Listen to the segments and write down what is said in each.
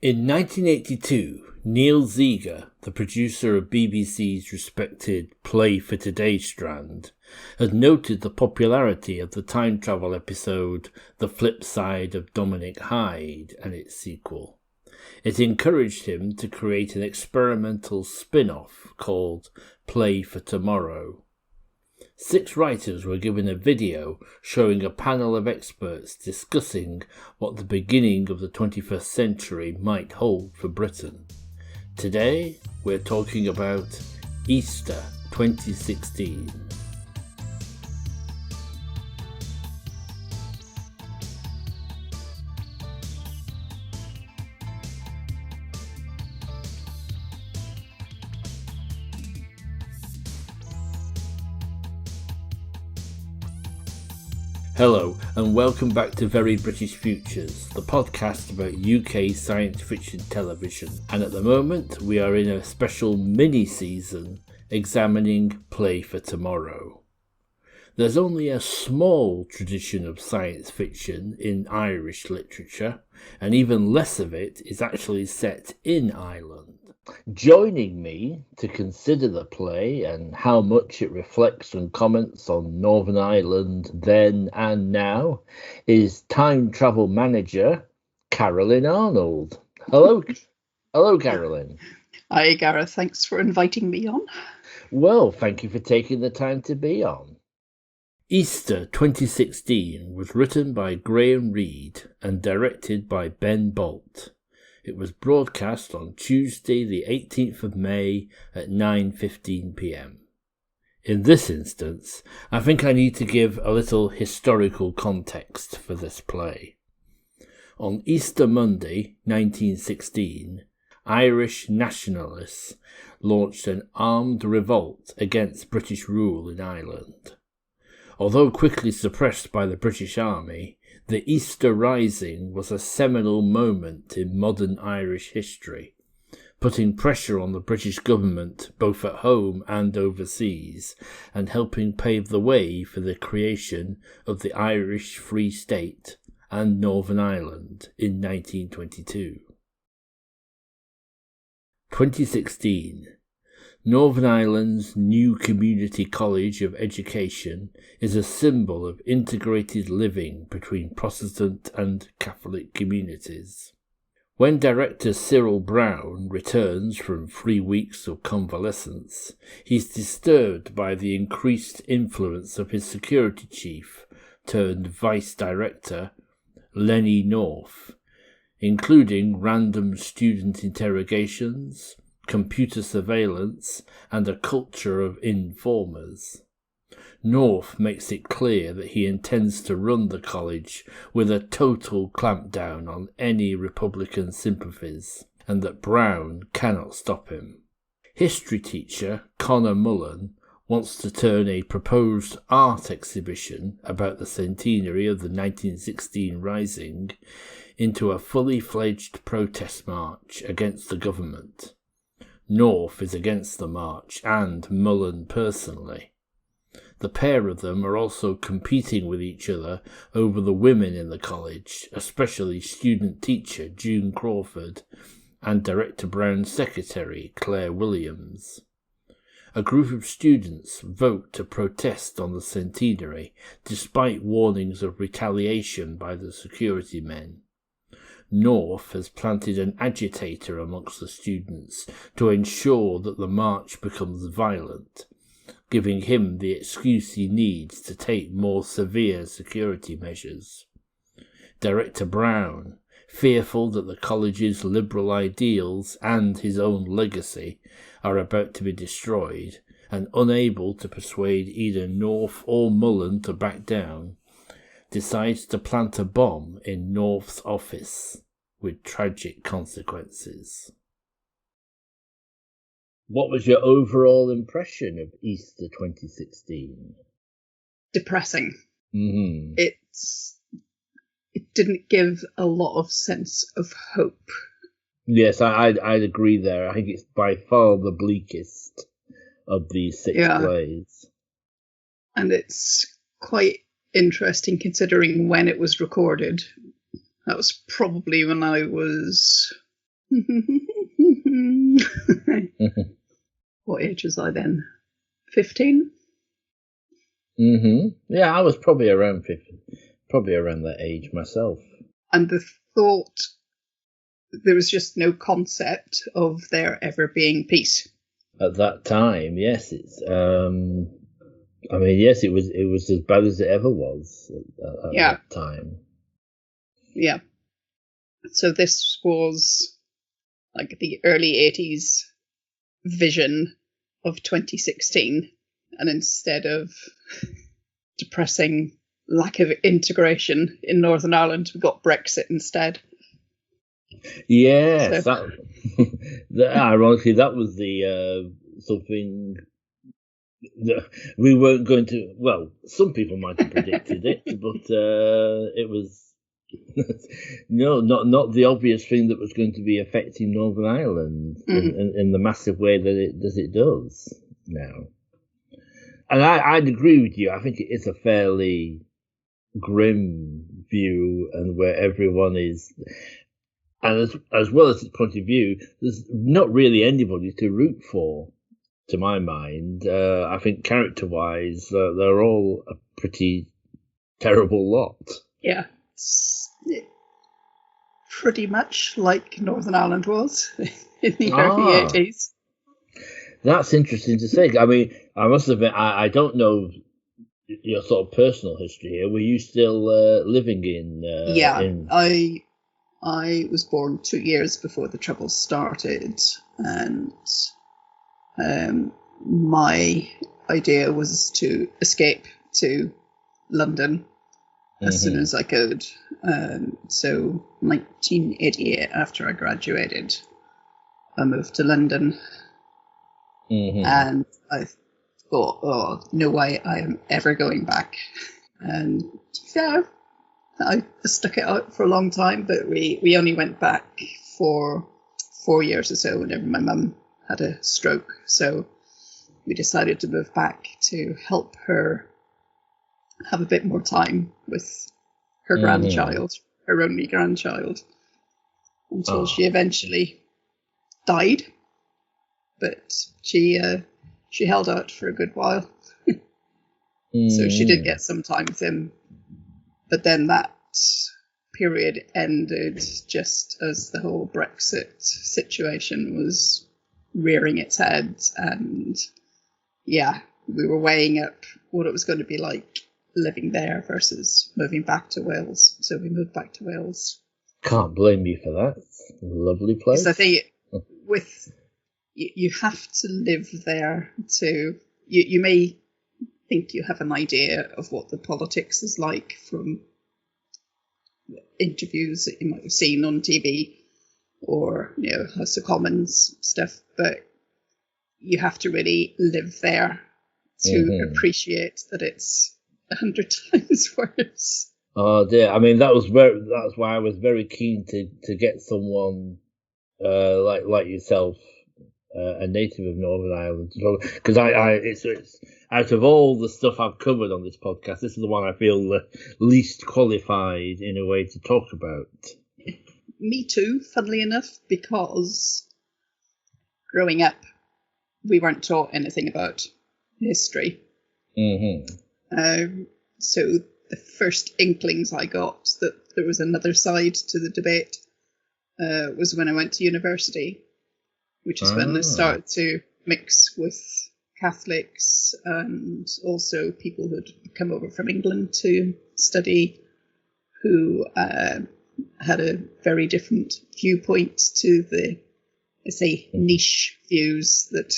In 1982, Neil Zeiger, the producer of BBC's respected Play for Today strand, had noted the popularity of the time travel episode The Flipside of Dominic Hyde and its sequel. It encouraged him to create an experimental spin-off called Play for Tomorrow. 6 writers were given a video showing a panel of experts discussing what the beginning of the 21st century might hold for Britain. Today, we're talking about Easter 2016. Hello, and welcome back to Very British Futures, the podcast about UK science fiction television. And at the moment, we are in a special mini-season examining Play for Tomorrow. There's only a small tradition of science fiction in Irish literature, and even less of it is actually set in Ireland. Joining me to consider the play and how much it reflects and comments on Northern Ireland then and now is time travel manager Carolyn Arnold. Hello, Carolyn. Hi, Gareth. Thanks for inviting me on. Well, thank you for taking the time to be on. Easter 2016 was written by Graham Reid and directed by Ben Bolt. It was broadcast on Tuesday the 18th of May at 9:15 p.m. In this instance, I think I need to give a little historical context for this play. On Easter Monday, 1916, Irish nationalists launched an armed revolt against British rule in Ireland. Although quickly suppressed by the British Army, the Easter Rising was a seminal moment in modern Irish history, putting pressure on the British government both at home and overseas, and helping pave the way for the creation of the Irish Free State and Northern Ireland in 1922. 2016. Northern Ireland's new community college of education is a symbol of integrated living between Protestant and Catholic communities. When director Cyril Brown returns from 3 weeks of convalescence, he's disturbed by the increased influence of his security chief turned vice director, Lennie North, including random student interrogations, computer surveillance, and a culture of informers. North makes it clear that he intends to run the college with a total clampdown on any Republican sympathies, and that Brown cannot stop him. History teacher Conor Mullen wants to turn a proposed art exhibition about the centenary of the 1916 Rising into a fully fledged protest march against the government. North is against the march, and Mullen personally. The pair of them are also competing with each other over the women in the college, especially student teacher June Crawford and Director Brown's secretary Claire Williams. A group of students vote to protest on the centenary, despite warnings of retaliation by the security men. North has planted an agitator amongst the students to ensure that the march becomes violent, giving him the excuse he needs to take more severe security measures. Director Brown, fearful that the college's liberal ideals and his own legacy are about to be destroyed, and unable to persuade either North or Mullen to back down, decides to plant a bomb in North's office, with tragic consequences. What was your overall impression of Easter 2016? Depressing. Mm-hmm. It didn't give a lot of sense of hope. Yes, I'd agree there. I think it's by far the bleakest of these 6 plays. And it's quite interesting considering when it was recorded. That was probably when I was What age was I then? 15? Yeah, I was probably around 50, probably around that age myself. And the thought, there was just no concept of there ever being peace. At that time, yes, it's. Yes, it was as bad as it ever was at that time. Yeah. So this was like the early 80s vision of 2016, and instead of depressing lack of integration in Northern Ireland, we got Brexit instead. Yes, so. Ironically, that was the something that we weren't going to. Well, some people might have predicted it, but it was no, not the obvious thing that was going to be affecting Northern Ireland in the massive way that it does now. And I'd agree with you. I think it is a fairly grim view, and where everyone is. And as well as its point of view, there's not really anybody to root for, to my mind. I think character-wise, they're all a pretty terrible lot. Yeah, it's pretty much like Northern Ireland was in the early 80s. That's interesting to say. I mean, I must admit, I don't know your sort of personal history here. Were you still living in... I was born 2 years before the Troubles started, and my idea was to escape to London as soon as I could. So 1988, after I graduated, I moved to London, and I thought, oh, no way I am ever going back. And yeah, I stuck it out for a long time, but we only went back for 4 years or so whenever my mum had a stroke. So we decided to move back to help her have a bit more time with her grandchild, her only grandchild, until she eventually died. But she held out for a good while. So she did get some time with him. But then that period ended just as the whole Brexit situation was rearing its head. And yeah, we were weighing up what it was going to be like living there versus moving back to Wales. So we moved back to Wales. Can't blame you for that. It's a lovely place. Because I think you have to live there to... You may think you have an idea of what the politics is like from interviews that you might have seen on TV or House of Commons stuff, but you have to really live there to appreciate that it's 100 times worse. Oh dear! I mean, that's why I was very keen to get someone like yourself, a native of Northern Ireland, because it's out of all the stuff I've covered on this podcast, this is the one I feel the least qualified in a way to talk about. Me too, funnily enough, because growing up, we weren't taught anything about history. So the first inklings I got that there was another side to the debate was when I went to university, which is when I started to mix with Catholics and also people who'd come over from England to study, who had a very different viewpoint to the, niche views that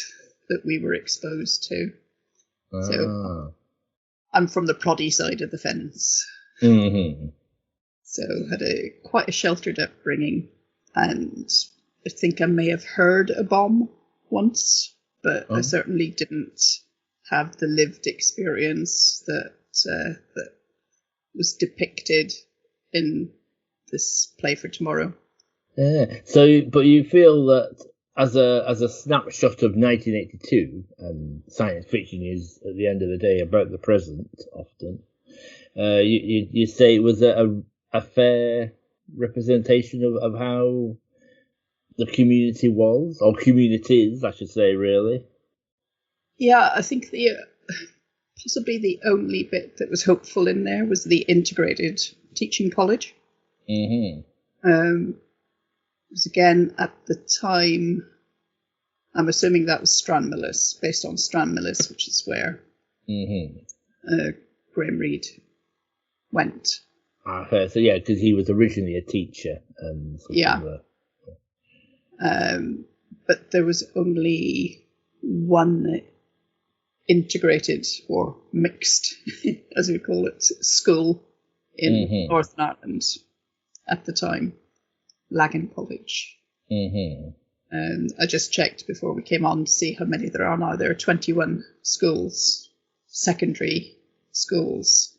we were exposed to. So I'm from the proddy side of the fence. So had quite a sheltered upbringing, and I think I may have heard a bomb once, but I certainly didn't have the lived experience that was depicted in this Play for Tomorrow. Yeah. So, but you feel that as a snapshot of 1982, and science fiction is at the end of the day about the present often. You say it was a fair representation of how the community was, or communities, I should say, really. Yeah, I think possibly the only bit that was hopeful in there was the integrated teaching college. Mm-hmm. It was again at the time, I'm assuming that was Stranmillis, based on Stranmillis, which is where Graham Reid went. Okay, so yeah, because he was originally a teacher. But there was only one integrated or mixed, as we call it, school in Northern Ireland at the time, Lagan College. I just checked before we came on to see how many there are now. There are 21 schools, secondary schools,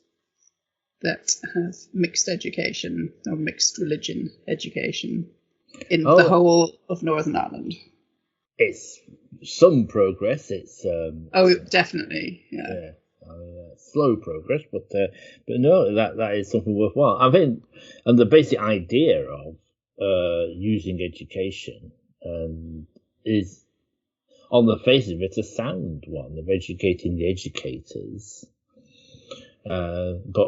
that have mixed education or mixed religion education in the whole of Northern Ireland. It's some progress. It's definitely, yeah. Slow progress, but no, that is something worthwhile. I think, and the basic idea of using education is, on the face of it, a sound one, of educating the educators. But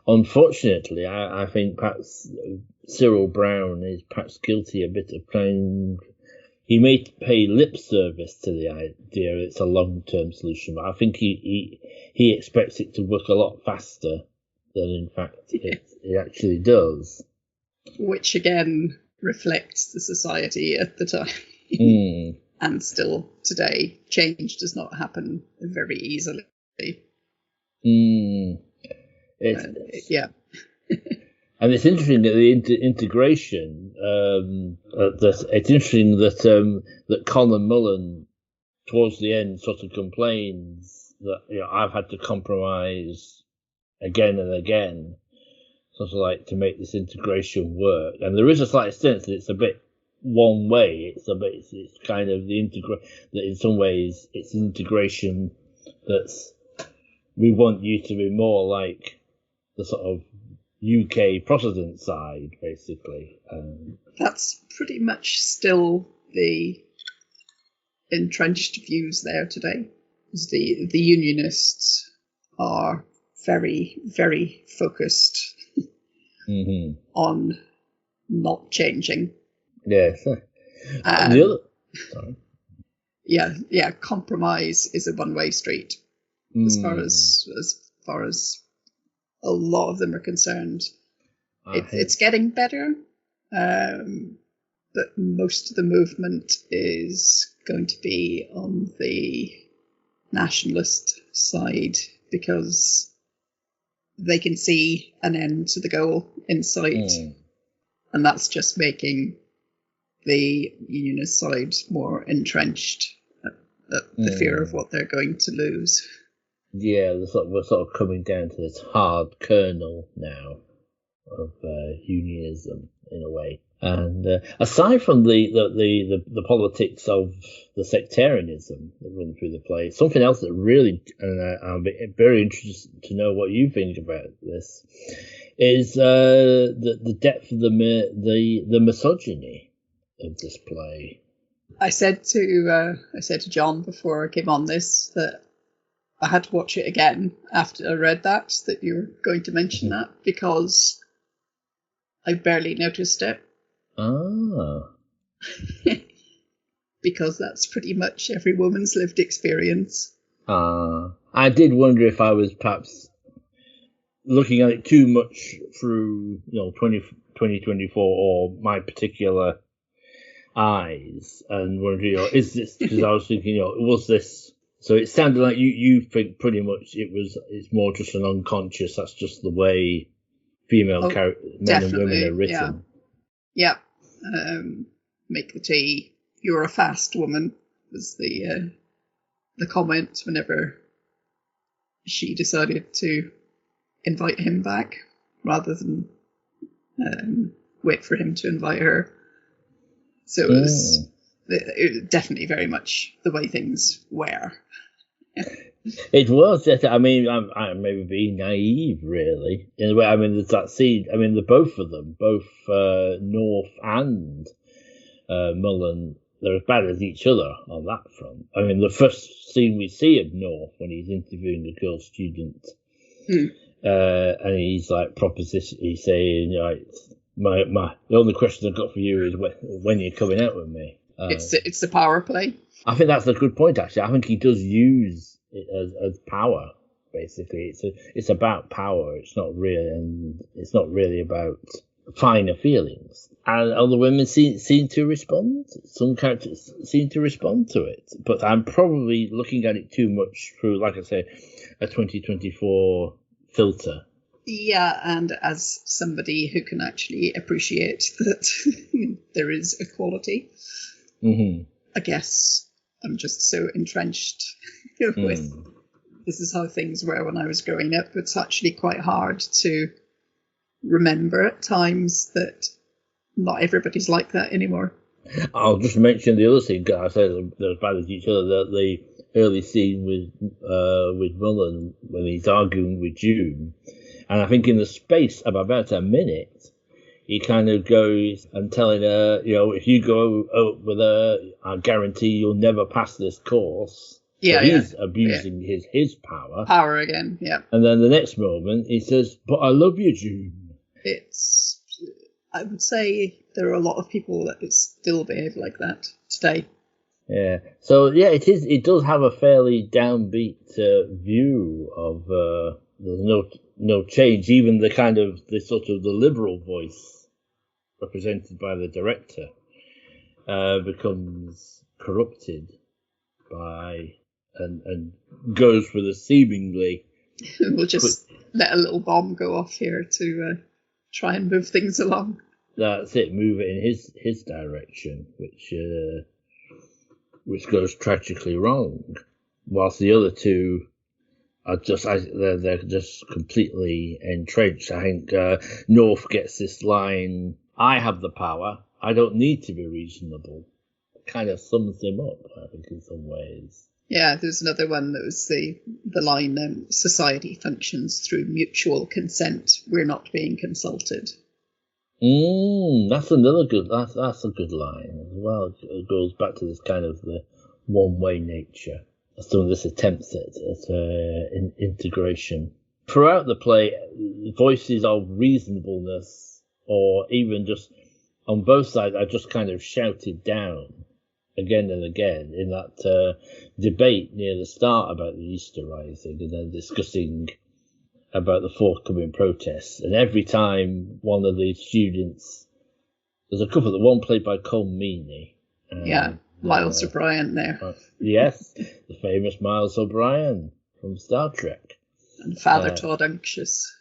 unfortunately, I think perhaps Cyril Brown is perhaps guilty a bit of playing. He may pay lip service to the idea it's a long-term solution, but I think he expects it to work a lot faster than, in fact, it actually does. Which, again, reflects the society at the time. And still today, change does not happen very easily. Yeah. And it's interesting that the integration. It's interesting that Colin Mullen, towards the end, sort of complains that I've had to compromise again and again, sort of like to make this integration work. And there is a slight sense that it's a bit one way. It's kind of that in some ways it's integration that's, we want you to be more like the sort of UK Protestant side, basically. That's pretty much still the entrenched views there today. The Unionists are very, very focused on not changing. Yes. Yeah. Compromise is a one-way street. As far as a lot of them are concerned, it's getting better, but most of the movement is going to be on the nationalist side because they can see an end to the goal in sight, and that's just making the unionist side more entrenched at the fear of what they're going to lose. Yeah, we're sort of coming down to this hard kernel now of unionism in a way. And aside from the politics of the sectarianism that run through the play, something else that really, and I'm very interested to know what you think about this, is the depth of the misogyny of this play. I said to John before I came on this that I had to watch it again after I read that you were going to mention that, because I barely noticed it. Oh. Because that's pretty much every woman's lived experience. I did wonder if I was perhaps looking at it too much through 2024 or my particular eyes, and wondering, is this, because I was thinking, was this. So it sounded like you think pretty much it's more just an unconscious. That's just the way female men and women are written. Yeah. Make the tea. You're a fast woman was the comment whenever she decided to invite him back rather than wait for him to invite her. So it was definitely very much the way things were. It was. I mean, I'm maybe being naive, really. In a way, I mean, there's that scene. I mean, both of them, both North and Mullen, they're as bad as each other on that front. I mean, the first scene we see of North when he's interviewing the girl student, and he's like he's saying, like, the only question I've got for you is when you're coming out with me. It's the power play. I think that's a good point, actually. I think he does use it as power. Basically, it's about power. It's not really about finer feelings. And other women seem to respond. Some characters seem to respond to it. But I'm probably looking at it too much through, like I say, a 2024 filter. Yeah, and as somebody who can actually appreciate that there is equality, I guess I'm just so entrenched with this is how things were when I was growing up. It's actually quite hard to remember at times that not everybody's like that anymore. I'll just mention the other scene. I said they're as bad as each other. The early scene with Mullen when he's arguing with June, and I think in the space of about a minute, he kind of goes and telling her, if you go out with her, I guarantee you'll never pass this course. Yeah, so he's abusing his power. Power again, yeah. And then the next moment, he says, "But I love you, June." I would say there are a lot of people that still behave like that today. Yeah. So yeah, it does have a fairly downbeat view of there's no change. Even the sort of the liberal voice represented by the director becomes corrupted by and goes for the seemingly. We'll just let a little bomb go off here to try and move things along. That's it. Move it in his direction, which goes tragically wrong. Whilst the other two are they're just completely entrenched. I think North gets this line: "I have the power. I don't need to be reasonable." It kind of sums him up, I think, in some ways. Yeah, there's another one that was the line, "Society functions through mutual consent. We're not being consulted." That's another good. That's a good line as well. It goes back to this kind of the one-way nature. Some of this attempts at integration throughout the play. Voices of reasonableness, or even just on both sides, are just kind of shouted down again and again in that debate near the start about the Easter Rising, and then discussing about the forthcoming protests. And every time one of these students, there's a couple, the one played by Cole Meany. Miles O'Brien there. Yes, the famous Miles O'Brien from Star Trek. And Father Todd Unctious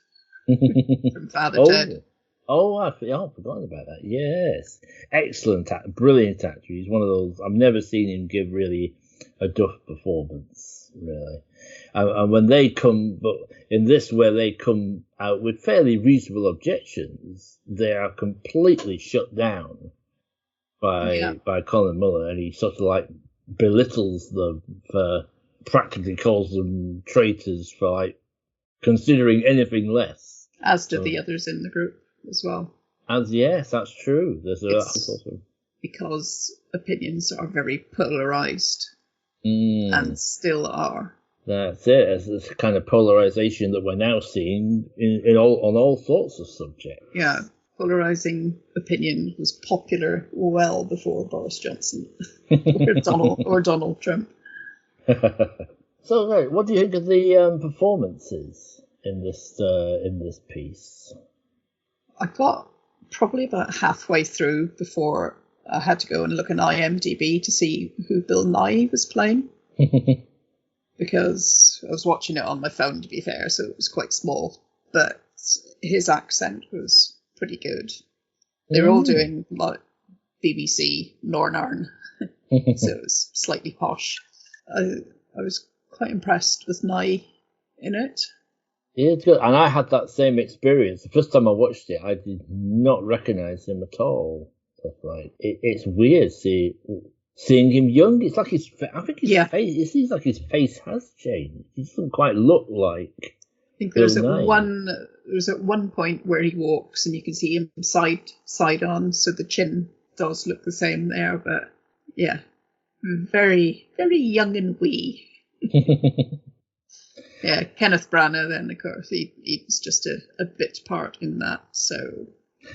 from Father Ted. I've forgotten about that. Yes. Excellent, brilliant actor. He's one of those, I've never seen him give really a duff performance, really. And when they come, but in this where they come out with fairly reasonable objections, they are completely shut down by Colin Mullen, and he sort of like belittles them practically calls them traitors for like considering anything less. As do the others in the group as well. Yes, that's true. Because opinions are very polarised and still are. That's it. It's this kind of polarisation that we're now seeing on all sorts of subjects. Yeah, polarising opinion was popular well before Boris Johnson or Donald Trump. So, right, what do you think of the performances in this piece? I got probably about halfway through before I had to go and look on IMDb to see who Bill Nighy was playing. Because I was watching it on my phone, to be fair, so it was quite small. But his accent was pretty good. They were all doing like BBC Northern, so it was slightly posh. I was quite impressed with Nighy in it. Yeah, it's good. And I had that same experience. The first time I watched it, I did not recognise him at all. It's weird seeing him young. It's like face, it seems like his face has changed. He doesn't quite look like. I think there's at one point where he walks and you can see him side on, so the chin does look the same there, but yeah, very, very young and wee. Yeah, Kenneth Branagh then, of course, he was just a bit part in that, so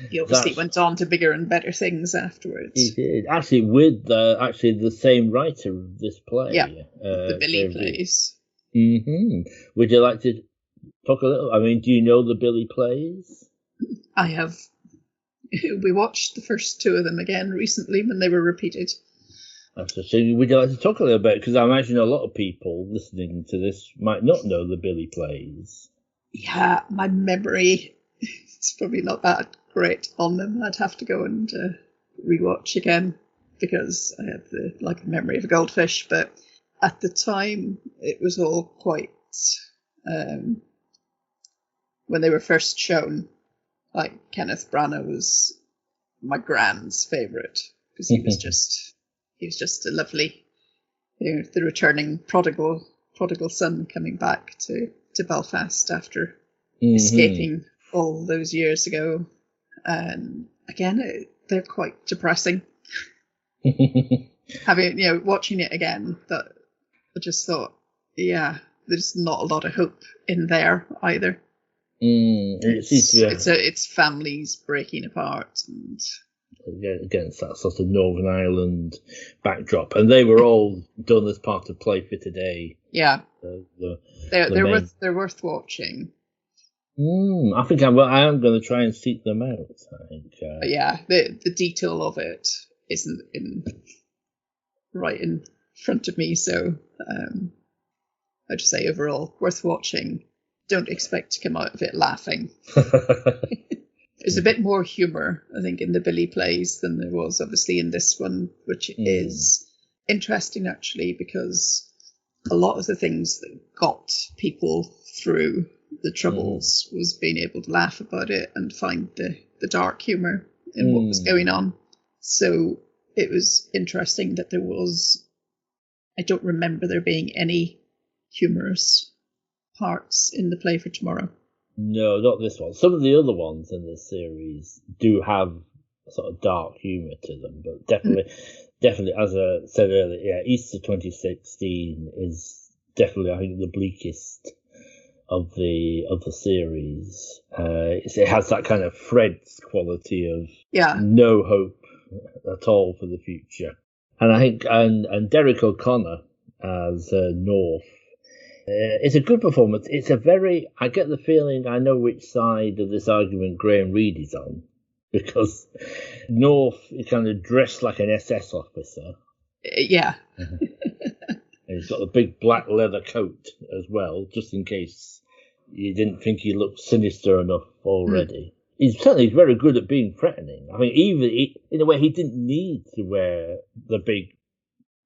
he obviously went on to bigger and better things afterwards. He did, actually, with the same writer of this play. Yeah, the Billy plays. Would you like to talk a little? I mean, do you know the Billy plays? I have. We watched the first two of them again recently when they were repeated. So would you like to talk a little bit? Because I imagine a lot of people listening to this might not know the Billy plays. Yeah, my memory is probably not that great on them. I'd have to go and rewatch again because I have the memory of a goldfish. But at the time, it was all quite when they were first shown. Like Kenneth Branagh was my grand's favourite because he was just a lovely, the returning prodigal son coming back to Belfast after escaping all those years ago. And again, they're quite depressing. Watching it again, that I just thought, yeah, there's not a lot of hope in there either. It's families breaking apart, and against that sort of Northern Ireland backdrop, and they were all done as part of Play for Today. Yeah, they're worth watching. I think I am going to try and seek them out. I think. But yeah, the detail of it isn't right in front of me, so I'd just say overall worth watching. Don't expect to come out of it laughing. There's a bit more humour, I think, in the Billy plays than there was obviously in this one, which is interesting actually, because a lot of the things that got people through the troubles was being able to laugh about it and find the dark humour in what was going on. So it was interesting that there was, I don't remember there being any humorous parts in the Play for Tomorrow. No, not this one. Some of the other ones in this series do have a sort of dark humour to them, but definitely, as I said earlier, yeah, Easter 2016 is definitely, I think, the bleakest of the series. It has that kind of Fred's quality of no hope at all for the future, and I think and Derek O'Connor as North. It's a good performance. I get the feeling I know which side of this argument Graham Reid is on, because North is kind of dressed like an SS officer. Yeah. And he's got a big black leather coat as well, just in case you didn't think he looked sinister enough already. He's certainly very good at being threatening. I mean, even in a way, he didn't need to wear the big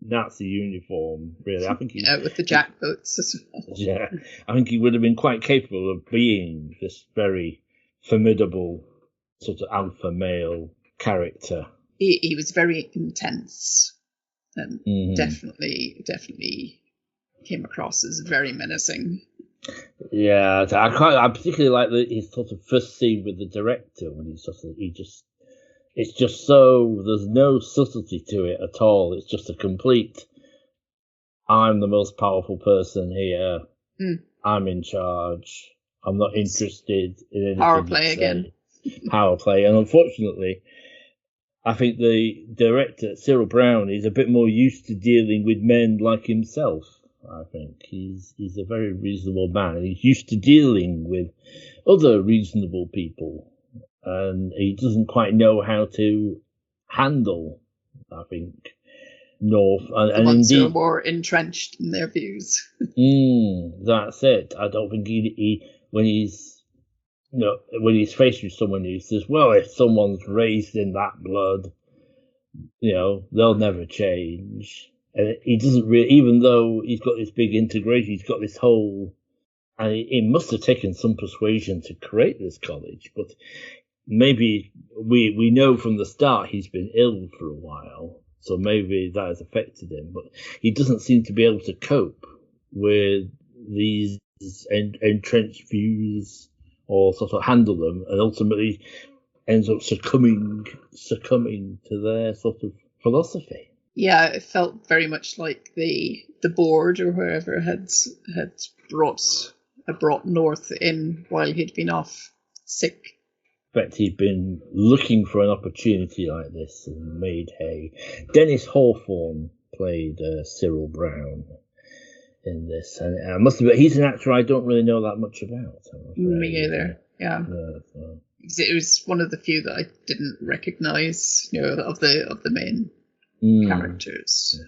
Nazi uniform, really. I think with the jackboots as well. Yeah, I think he would have been quite capable of being this very formidable sort of alpha male character. He was very intense and definitely came across as very menacing. Yeah, I particularly like his sort of first scene with the director when it's just so, there's no subtlety to it at all. It's just a complete, I'm the most powerful person here. I'm in charge. I'm not interested in anything. Power play again. Power play. And unfortunately, I think the director, Cyril Brown, is a bit more used to dealing with men like himself. I think he's a very reasonable man, and he's used to dealing with other reasonable people. And he doesn't quite know how to handle, I think, North. And ones indeed, who are more entrenched in their views. That's it. I don't think he when he's faced with someone who says, well, if someone's raised in that blood, they'll never change. And he doesn't really, even though he's got this big integration, he's got this whole, and it must have taken some persuasion to create this college, but maybe we know from the start he's been ill for a while, so maybe that has affected him. But he doesn't seem to be able to cope with these entrenched views or sort of handle them. And ultimately, ends up succumbing to their sort of philosophy. Yeah, it felt very much like the board or whoever had brought North in while he'd been off sick. In fact, he'd been looking for an opportunity like this and made hay. Dennis Hawthorne played Cyril Brown in this, and I must admit, he's an actor I don't really know that much about. Me either. Yeah. So. It was one of the few that I didn't recognise, of the main characters.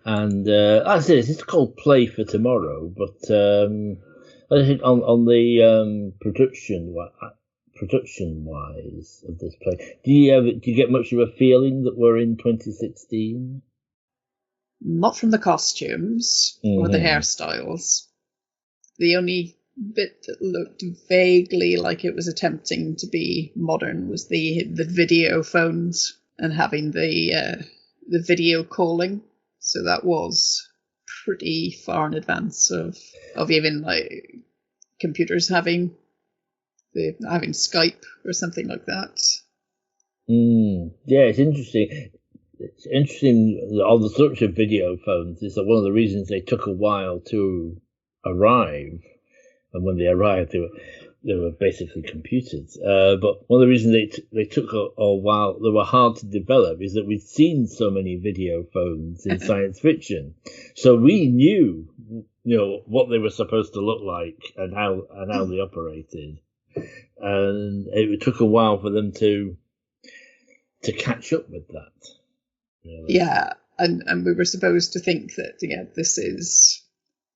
And I say it's called Play for Tomorrow, but I think on the production wise of this play, do you get much of a feeling that we're in 2016? Not from the costumes or the hairstyles. The only bit that looked vaguely like it was attempting to be modern was the video phones and having the video calling. So that was pretty far in advance of even like computers having Skype or something like that. Yeah, it's interesting. It's interesting on the subject of video phones is that one of the reasons they took a while to arrive, and when they arrived, they were basically computers. But one of the reasons they took a while, they were hard to develop, is that we'd seen so many video phones in science fiction, so we knew, what they were supposed to look like and how they operated, and it took a while for them to catch up with that. Really. Yeah, and we were supposed to think that this is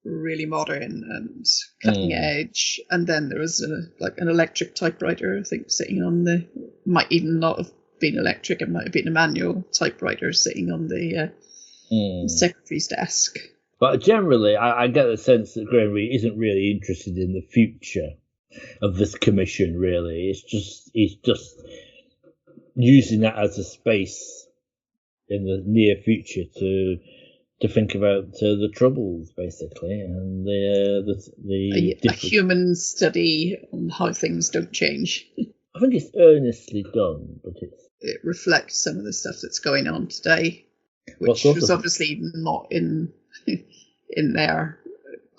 really modern and cutting edge, and then there was an electric typewriter, I think, sitting on might even not have been electric, it might have been a manual typewriter sitting on the secretary's desk. But generally, I get the sense that Graham Reid isn't really interested in the future of this commission. Really, he's just using that as a space in the near future to think about the troubles, basically, and a human study on how things don't change. I think it's earnestly done, but it reflects some of the stuff that's going on today, which was obviously not in their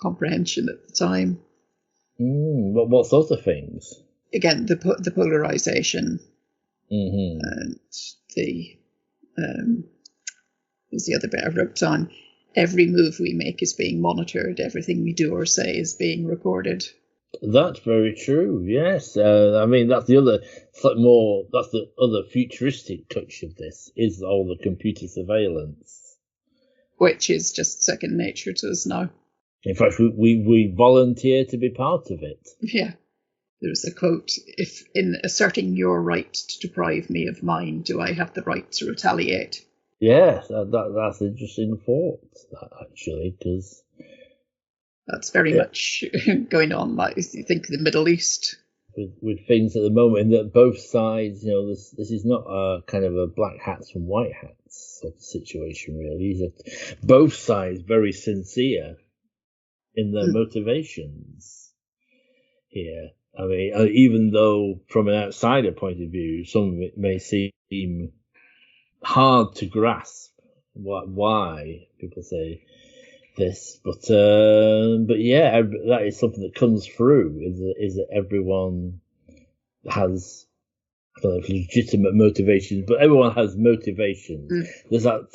comprehension at the time. What sort of things? Again, the polarization, and was the other bit I wrote on. Every move we make is being monitored. Everything we do or say is being recorded. That's very true. Yes, I mean that's the other futuristic touch of this is all the computer surveillance, which is just second nature to us now. In fact, we volunteer to be part of it. Yeah. There's a quote: "If in asserting your right to deprive me of mine, do I have the right to retaliate?" Yes, that's an interesting thought, actually, because that's very much going on. Like you think the Middle East, with things at the moment, that both sides, this is not a kind of a black hats and white hats sort of situation. Really, these are both sides very sincere in their motivations here. I mean, even though from an outsider point of view, some of it may seem hard to grasp why people say this, but yeah, that is something that comes through. Is that everyone has, I don't know if legitimate motivations, but everyone has motivations. There's that,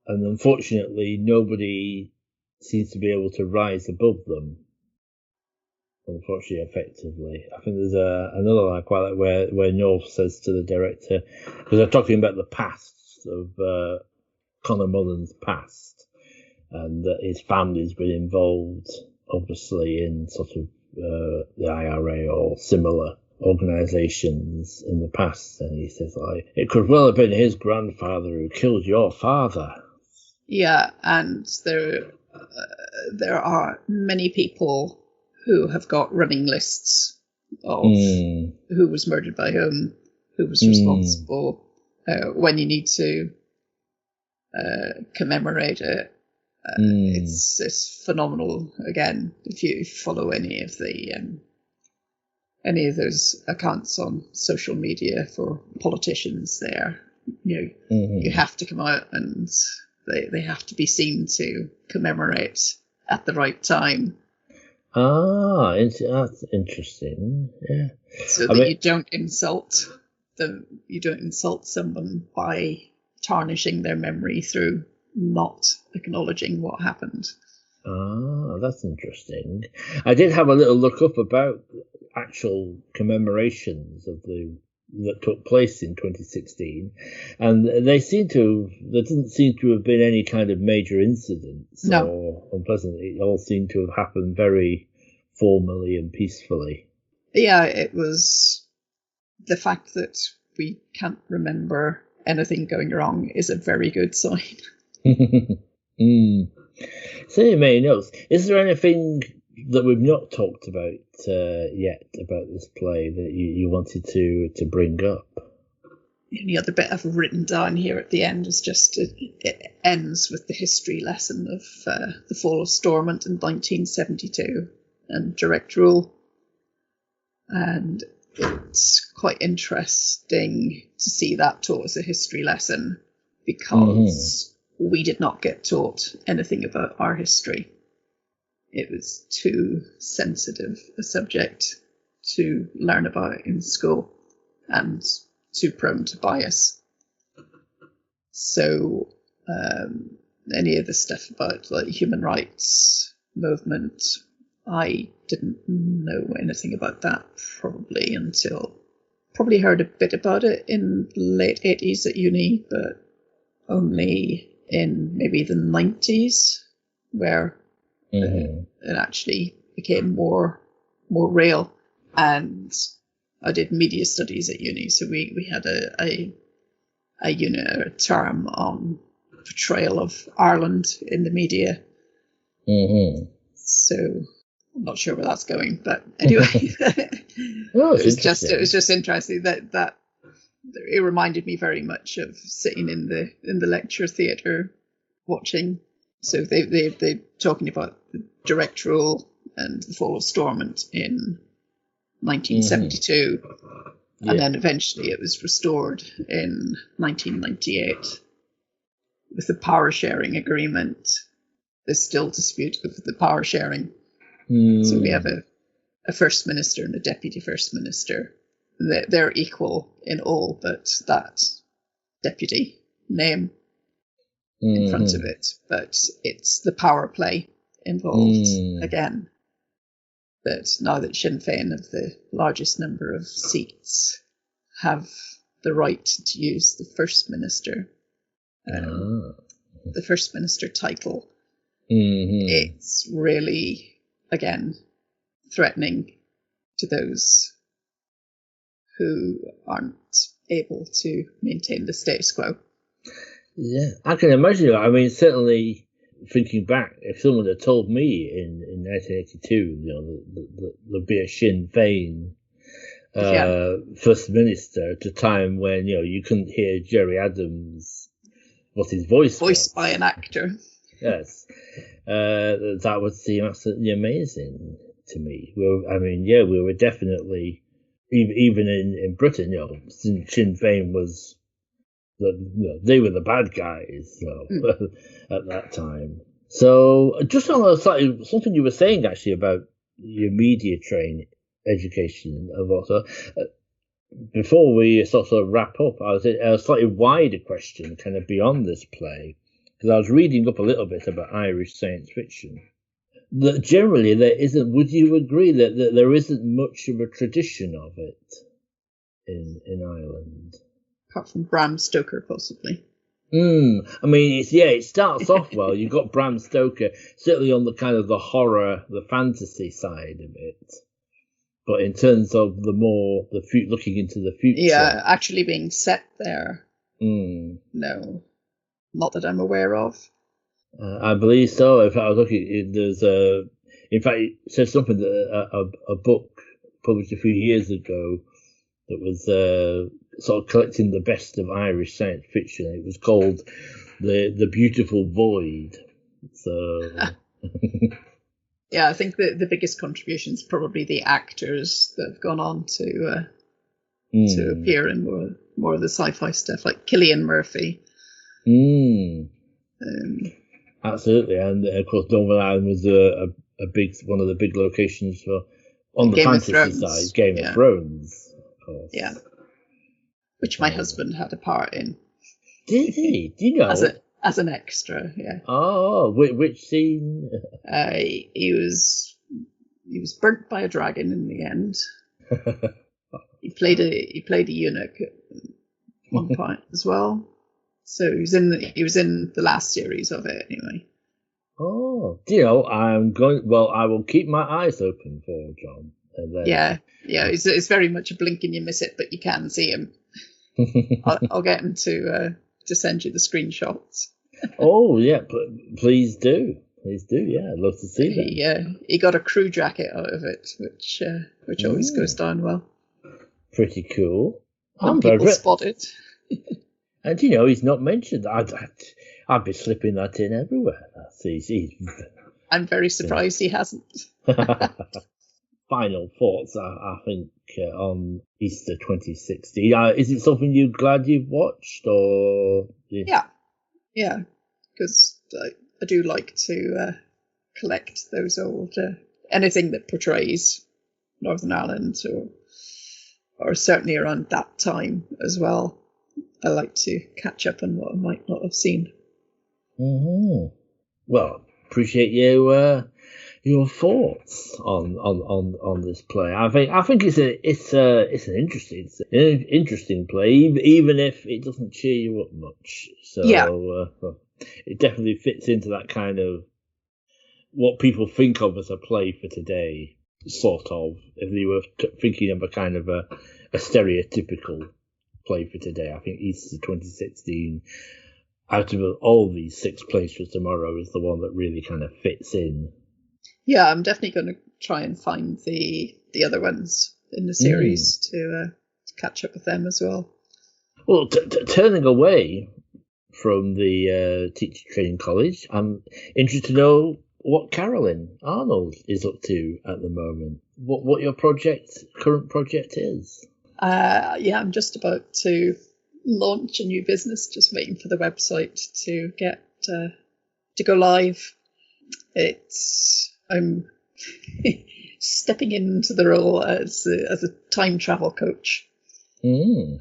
and unfortunately, nobody seems to be able to rise above them. Unfortunately, effectively, I think there's another line I quite like where North says to the director, because they're talking about the past of Conor Mullen's past, and that his family's been involved, obviously, in sort of the IRA or similar organisations in the past, and he says, it could well have been his grandfather who killed your father. Yeah, and there are many people who have got running lists of who was murdered by whom, who was responsible, when you need to commemorate it. It's phenomenal. Again, if you follow any of the any of those accounts on social media for politicians there, you have to come out and they have to be seen to commemorate at the right time. That's interesting. Yeah. So that you don't insult them, you don't insult someone by tarnishing their memory through not acknowledging what happened. That's interesting. I did have a little look up about actual commemorations that took place in 2016, and there doesn't seem to have been any kind of major incidents or unpleasant. It all seemed to have happened very formally and peacefully. Yeah, it was the fact that we can't remember anything going wrong is a very good sign. So you may know, is there anything that we've not talked about yet about this play that you wanted to bring up? The only other bit I've written down here at the end is just it ends with the history lesson of the fall of Stormont in 1972 and direct rule. And it's quite interesting to see that taught as a history lesson, because we did not get taught anything about our history. It was too sensitive a subject to learn about in school and too prone to bias. So any of the stuff about like human rights movement, I didn't know anything about that probably heard a bit about it in the late 80s at uni, but only in maybe the 90s where it actually became more real. And I did media studies at uni, so we had a unit or a term on portrayal of Ireland in the media. So I'm not sure where that's going, but anyway, it was just interesting that it reminded me very much of sitting in the lecture theatre watching. So they're talking about the direct rule and the fall of Stormont in 1972, and then eventually it was restored in 1998 with the power sharing agreement. There's still dispute over the power sharing. So we have a first minister and a deputy first minister. They're equal in all but that deputy name in front of it. But it's the power play involved again. But now that Sinn Féin have the largest number of seats, have the right to use the first minister, the first minister title, it's really, again, threatening to those who aren't able to maintain the status quo. Yeah, I can imagine. I mean, certainly thinking back, if someone had told me in 1982, there'd be a Sinn Féin first minister at a time when you couldn't hear Gerry Adams, what his voice was. By an actor. Yes, that would seem absolutely amazing to me. We were definitely, even in Britain, Sinn Féin was, they were the bad guys at that time. So just on something you were saying actually about your media education and whatnot, before we sort of wrap up, I was a slightly wider question, kind of beyond this play, because I was reading up a little bit about Irish science fiction. That generally there isn't. Would you agree that there isn't much of a tradition of it in Ireland? Apart from Bram Stoker, possibly. I mean, it starts off well. You've got Bram Stoker, certainly on the kind of the horror, the fantasy side of it. But in terms of looking into the future. Yeah, actually being set there. No, not that I'm aware of. I believe so. If I was looking, there's in fact, it says something that a book published a few years ago that was sort of collecting the best of Irish science fiction. It was called The Beautiful Void. So Yeah, I think the biggest contribution is probably the actors that have gone on to appear in more of the sci-fi stuff, like Cillian Murphy. Absolutely, and of course, Northern Ireland was a big one of the big locations for on the fantasy side, Game of Thrones, of course. Yeah, which my husband had a part in. Did he? Do you know? As an extra, yeah. Oh, which scene? He was burnt by a dragon in the end. He played a eunuch at one point as well. So he was in the last series of it anyway. Oh, do you know? I will keep my eyes open for John. Yeah. It's very much a blink and you miss it, but you can see him. I'll get him to send you the screenshots. Oh yeah, please do. Yeah, I'd love to see that. He got a crew jacket out of it, which always goes down well. Pretty cool. People spotted. And he's not mentioned. I'd be slipping that in everywhere. I'm very surprised he hasn't. Final thoughts, I think, on Easter 2016. Is it something you're glad you've watched, or? Yeah, because I do like to collect those old anything that portrays Northern Ireland, or certainly around that time as well. I like to catch up on what I might not have seen. Mm-hmm. Well, appreciate your thoughts on this play. I think it's an interesting play, even if it doesn't cheer you up much. So it definitely fits into that kind of what people think of as a play for today, sort of. If they were thinking of a kind of a stereotypical play for today, I think Easter 2016, out of all these 6 plays for tomorrow, is the one that really kind of fits in. Yeah, I'm definitely going to try and find the other ones in the series to catch up with them as well. Well, turning away from the teacher training college, I'm interested to know what Carolyn Arnold is up to at the moment. What your current project is. I'm just about to launch a new business, just waiting for the website to get to go live. I'm stepping into the role as a time travel coach. So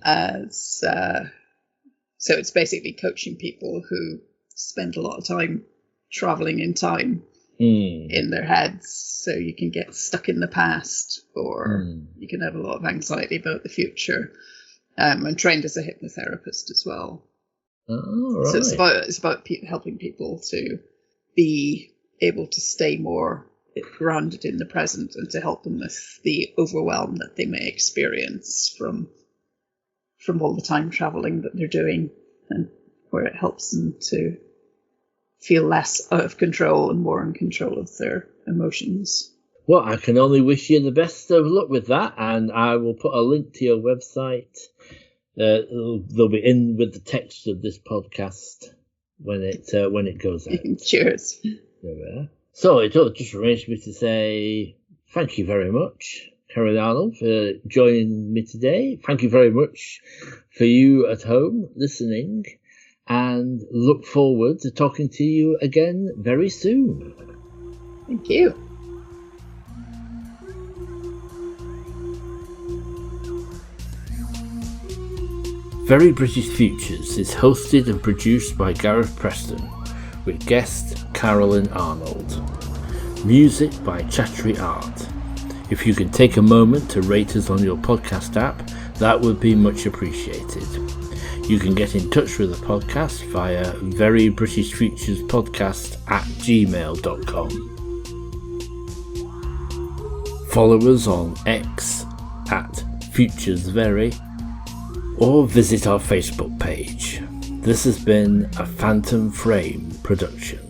it's basically coaching people who spend a lot of time traveling in time in their heads, so you can get stuck in the past, or you can have a lot of anxiety about the future. I'm trained as a hypnotherapist as well. Oh, right. So it's about helping people to be able to stay more grounded in the present, and to help them with the overwhelm that they may experience from all the time traveling that they're doing, and where it helps them to feel less out of control and more in control of their emotions. Well, I can only wish you the best of luck with that, and I will put a link to your website. They'll be in with the text of this podcast when it goes out. Cheers. So it just remains me to say thank you very much, Carolyn Arnold, for joining me today. Thank you very much for you at home listening, and look forward to talking to you again very soon. Thank you. Very British Futures is hosted and produced by Gareth Preston, with guest Carolyn Arnold. Music by Chattery Art. If you could take a moment to rate us on your podcast app, that would be much appreciated. You can get in touch with the podcast via verybritishfuturespodcast@gmail.com. Follow us on X @FuturesVery, or visit our Facebook page. This has been a Phantom Frame production.